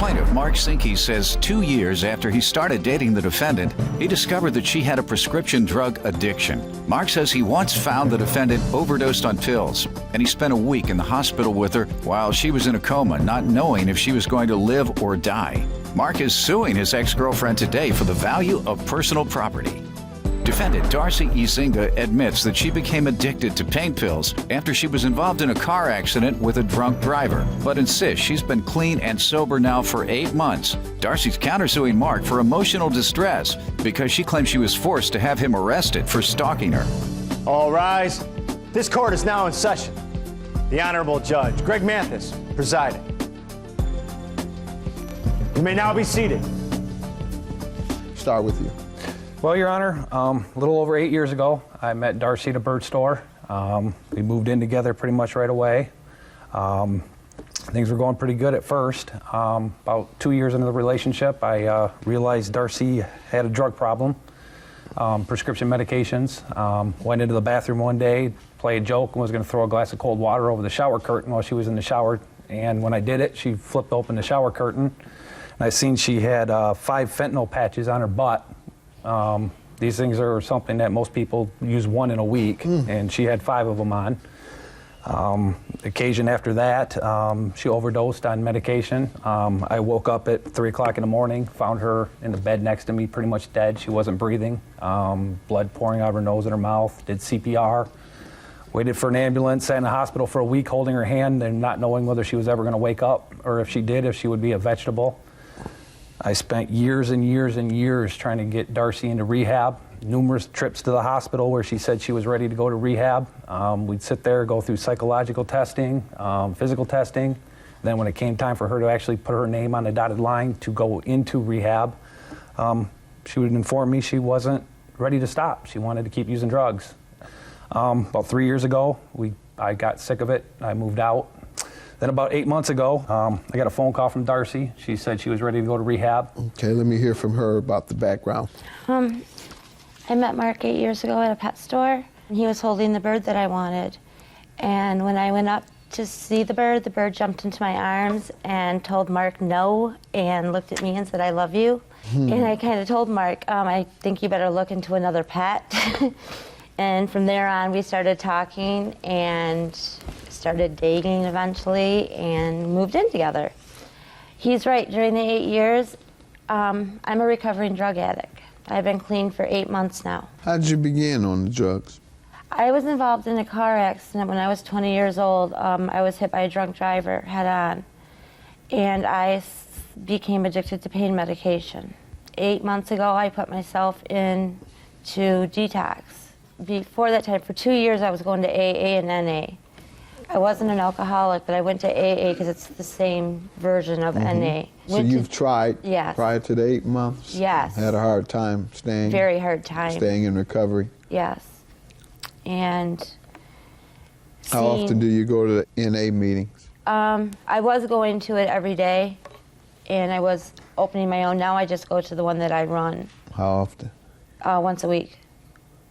Plaintiff Mark Sinke says 2 years after he started dating the defendant, he discovered that she had a prescription drug addiction. Mark says he once found the defendant overdosed on pills, and he spent a week in the hospital with her while she was in a coma, not knowing if she was going to live or die. Mark is suing his ex-girlfriend today for the value of personal property. Defendant Darcy Izinga admits that she became addicted to pain pills after she was involved in a car accident with a drunk driver, but insists she's been clean and sober now for 8 months. Darcy's countersuing Mark for emotional distress because she claims she was forced to have him arrested for stalking her. All rise. This court is now in session. The Honorable Judge Greg Mathis presiding. You may now be seated. Start with you. Well, Your Honor, a little over 8 years ago, I met Darcy at a bird store. We moved in together pretty much right away. Things were going pretty good at first. About 2 years into the relationship, I realized Darcy had a drug problem, prescription medications. Went into the bathroom one day, played a joke, and was going to throw a glass of cold water over the shower curtain while she was in the shower. And when I did it, she flipped open the shower curtain, and I seen she had 5 fentanyl patches on her butt. These things are something that most people use one in a week, and she had 5 of them on. Occasion after that, she overdosed on medication. I woke up at 3 o'clock in the morning, found her in the bed next to me, pretty much dead. She wasn't breathing, blood pouring out of her nose and her mouth, did CPR. Waited for an ambulance, sat in the hospital for a week holding her hand and not knowing whether she was ever going to wake up, or if she did, if she would be a vegetable. I spent years and years and years trying to get Darcy into rehab, numerous trips to the hospital where she said she was ready to go to rehab. We'd sit there, go through psychological testing, physical testing. Then when it came time for her to actually put her name on the dotted line to go into rehab, she would inform me she wasn't ready to stop. She wanted to keep using drugs. About 3 years ago, I got sick of it. I moved out. Then about 8 months ago, I got a phone call from Darcy. She said she was ready to go to rehab. Okay, let me hear from her about the background. I met Mark 8 years ago at a pet store. He was holding the bird that I wanted. And when I went up to see the bird jumped into my arms and told Mark no and looked at me and said, "I love you." And I kind of told Mark, "I think you better look into another pet." And from there on, we started talking and started dating eventually and moved in together. He's right, during the 8 years, I'm a recovering drug addict. I've been clean for 8 months now. How did you begin on the drugs? I was involved in a car accident when I was 20 years old. I was hit by a drunk driver head on, and I became addicted to pain medication. 8 months ago, I put myself into detox. Before that time, for 2 years, I was going to AA and NA. I wasn't an alcoholic, but I went to AA because it's the same version of NA. So you've tried yes. prior to the 8 months? Yes. Had a hard time staying? Very hard time. Staying in recovery? Yes. And how often do you go to the NA meetings? I was going to it every day, and I was opening my own. Now I just go to the one that I run. How often? Once a week.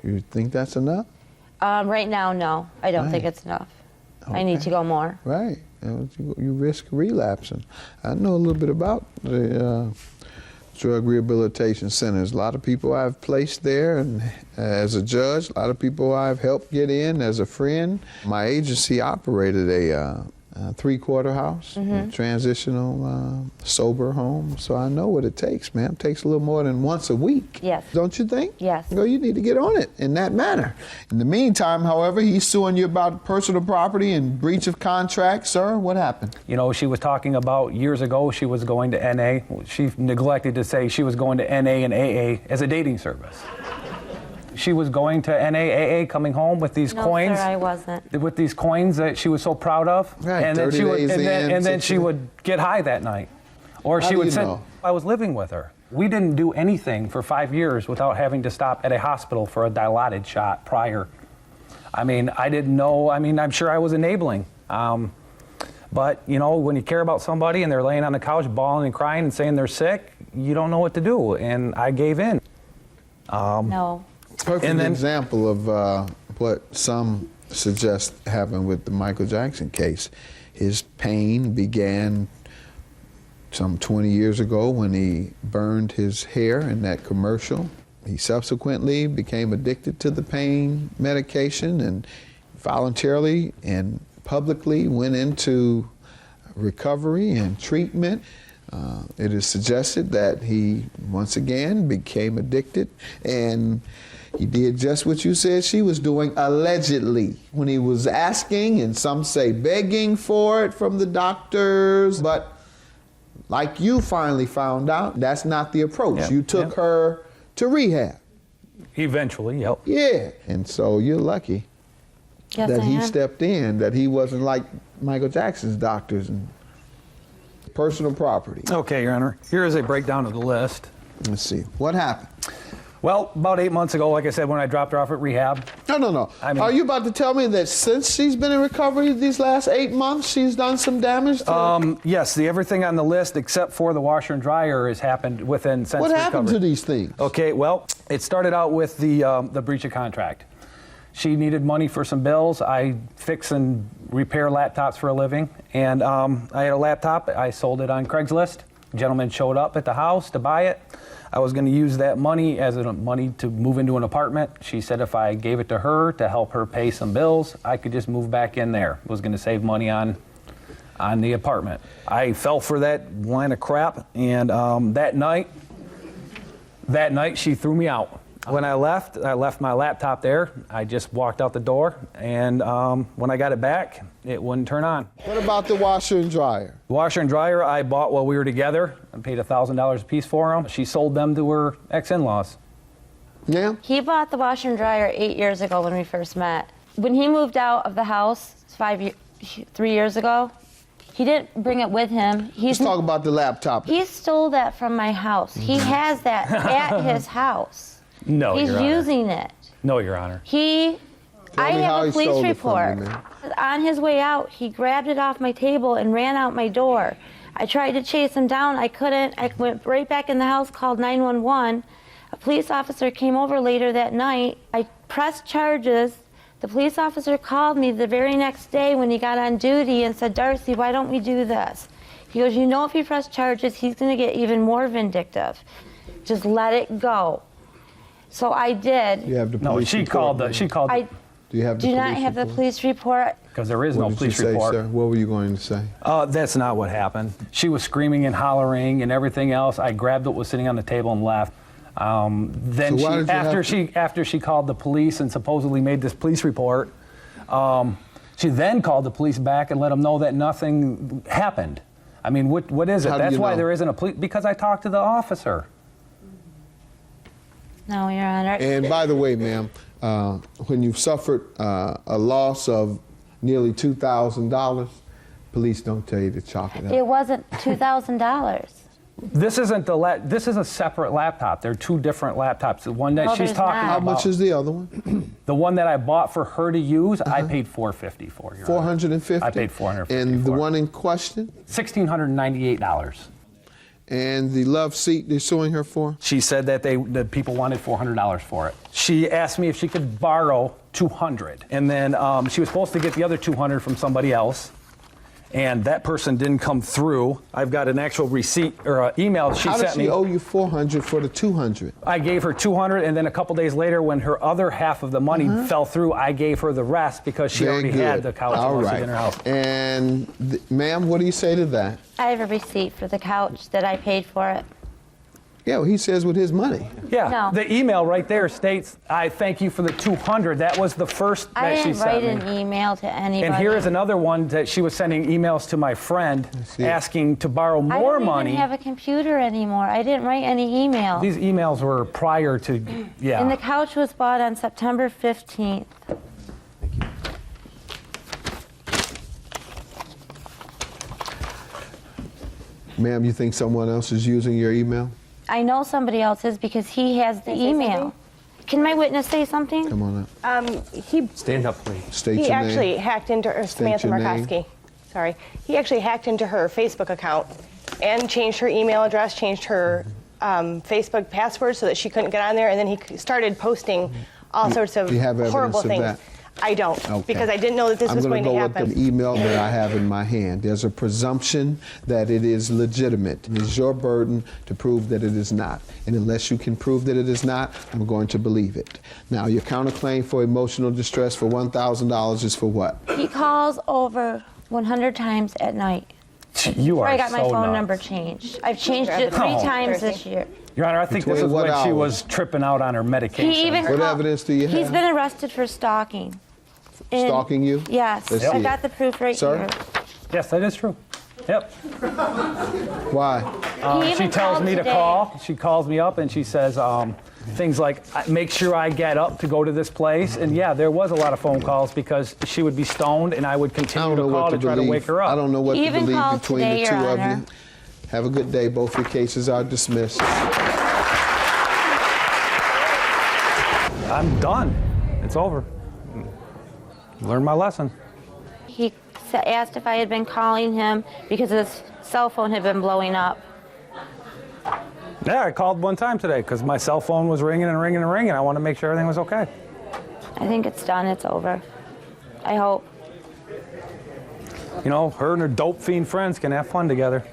You think that's enough? Right now, no. I don't think it's enough. Okay. I need to go more. Right. You risk relapsing. I know a little bit about the drug rehabilitation centers. A lot of people I've placed there, and as a judge, a lot of people I've helped get in as a friend. My agency operated a 3-quarter house, a transitional sober home. So I know what it takes, man. It takes a little more than once a week. Yes. Don't you think? Yes. Well, you need to get on it in that manner. In the meantime, however, he's suing you about personal property and breach of contract. Sir, what happened? You know, she was talking about years ago she was going to NA. She neglected to say she was going to NA and AA as a dating service. She was going to NAAA, coming home with these coins. No, sir, I wasn't. With these coins that she was so proud of. Right, and then she would get high that night. Or How she do would you say, know? I was living with her. We didn't do anything for 5 years without having to stop at a hospital for a dilaudid shot prior. I mean, I didn't know. I mean, I'm sure I was enabling. But, you know, when you care about somebody and they're laying on the couch bawling and crying and saying they're sick, you don't know what to do. And I gave in. No. Perfect example of what some suggest happened with the Michael Jackson case. His pain began some 20 years ago when he burned his hair in that commercial. He subsequently became addicted to the pain medication and voluntarily and publicly went into recovery and treatment. It is suggested that he once again became addicted, and he did just what you said she was doing, allegedly, when he was asking, and some say begging for it from the doctors. But like you finally found out, that's not the approach. Yep. You took her to rehab. Eventually, yep. Yeah, and so you're lucky Yes, that I he am. stepped in, that he wasn't like Michael Jackson's doctors and personal property. Okay, Your Honor. Here is a breakdown of the list. Let's see, what happened? Well, about 8 months ago, like I said, when I dropped her off at rehab. No. I mean- Are you about to tell me that since she's been in recovery these last 8 months, she's done some damage to Yes, everything on the list except for the washer and dryer has happened since What happened to recovery. these things? Okay, well, it started out with the breach of contract. She needed money for some bills. I fix and repair laptops for a living, and I had a laptop. I sold it on Craigslist. A gentleman showed up at the house to buy it. I was going to use that money as money to move into an apartment. She said if I gave it to her to help her pay some bills, I could just move back in there. Was going to save money on the apartment. I fell for that line of crap, and that night she threw me out. When I left my laptop there. I just walked out the door, and when I got it back, it wouldn't turn on. What about the washer and dryer? The washer and dryer I bought while we were together. I paid $1,000 a piece for them. She sold them to her ex-in-laws. Yeah? He bought the washer and dryer 8 years ago when we first met. When he moved out of the house 3 years ago, he didn't bring it with him. Let's talk about the laptop. He stole that from my house. He has that at his house. No, He's Your Honor. using it. No, Your Honor. I me how have he a police stole it from report. you, man. On his way out, he grabbed it off my table and ran out my door. I tried to chase him down. I couldn't. I went right back in the house, called 911. A police officer came over later that night. I pressed charges. The police officer called me the very next day when he got on duty and said, "Darcy, why don't we do this?" He goes, "You know, if you press charges, he's going to get even more vindictive. Just let it go." So I did. You have the No, police she report, called man. I Do you have the do police not have the report? police report. because there is What no did police you say, report. sir? What were you going to say? That's not what happened. She was screaming and hollering and everything else. I grabbed what was sitting on the table and left. Then So why did you after she called the police and supposedly made this police report, she then called the police back and let them know that nothing happened. I mean, what is it? How do That's you why know? there isn't a police, because I talked to the officer. No, Your Honor. And by the way, ma'am, when you've suffered a loss of nearly $2,000, police don't tell you to chalk it up. It wasn't $2,000. This isn't this is a separate laptop. They're two different laptops. The one that No, she's there's talking not. How about. much is the other one? The one that I bought for her to use, I paid $450 for. Your Honor. $450? I paid $450 And the for it. one in question? $1,698. And the love seat they're suing her for? She said that the people wanted $400 for it. She asked me if she could borrow $200, and then she was supposed to get the other $200 from somebody else, and that person didn't come through. I've got an actual receipt or email she How did sent she me. owe you $400 for the $200? I gave her $200, and then a couple days later, when her other half of the money fell through, I gave her the rest because she Very already good. had the couch All and right. in her house. And ma'am, what do you say to that? I have a receipt for the couch that I paid for it. Yeah, well, he says with his money. Yeah, No. the email right there states, "I thank you for the $200." That was the first I that she didn't sent write me. an email to anybody. And here is another one that she was sending emails to my friend see. asking to borrow I more don't money. even have a computer anymore. I didn't write any email. These emails were prior to, yeah. And the couch was bought on September 15th. Ma'am, you think someone else is using your email? I know somebody else is because he has the Can I say email. something? Can my witness say something? Come on up. He Stand up, please. State he your actually name. hacked into her, Samantha your name. Markowski. Sorry. He actually hacked into her Facebook account and changed her email address, changed her Facebook password so that she couldn't get on there, and then he started posting all sorts of do you have evidence horrible of things. that? I don't, Okay. because I didn't know that this was going to I'm happen. going to go with the email that I have in my hand. There's a presumption that it is legitimate. It is your burden to prove that it is not. And unless you can prove that it is not, I'm going to believe it. Now, your counterclaim for emotional distress for $1,000 is for what? He calls over 100 times at night. You are I got my so phone nuts. number changed. I've changed it 3 times this year. Your Honor, I think this Between is what when she hours? was tripping out on her medication. He even What called- evidence do you He's have? been arrested for stalking. And- Stalking you? Yes. Let's I see got it. the proof right Sir? here. Yes, that is true. Yep. Why? He She even tells called me to today. call. She calls me up and she says things like, make sure I get up to go to this place. And yeah, there was a lot of phone calls because she would be stoned and I would I continue don't to know call what to to try believe. to wake her up. I don't know what He to even believe called between today, the two Your of Honor. you. Have a good day. Both your cases are dismissed. I'm done. It's over. Learned my lesson. He asked if I had been calling him because his cell phone had been blowing up. Yeah, I called one time today because my cell phone was ringing and ringing and ringing. I want to make sure everything was okay. I think it's done. It's over. I hope. You know, her and her dope fiend friends can have fun together.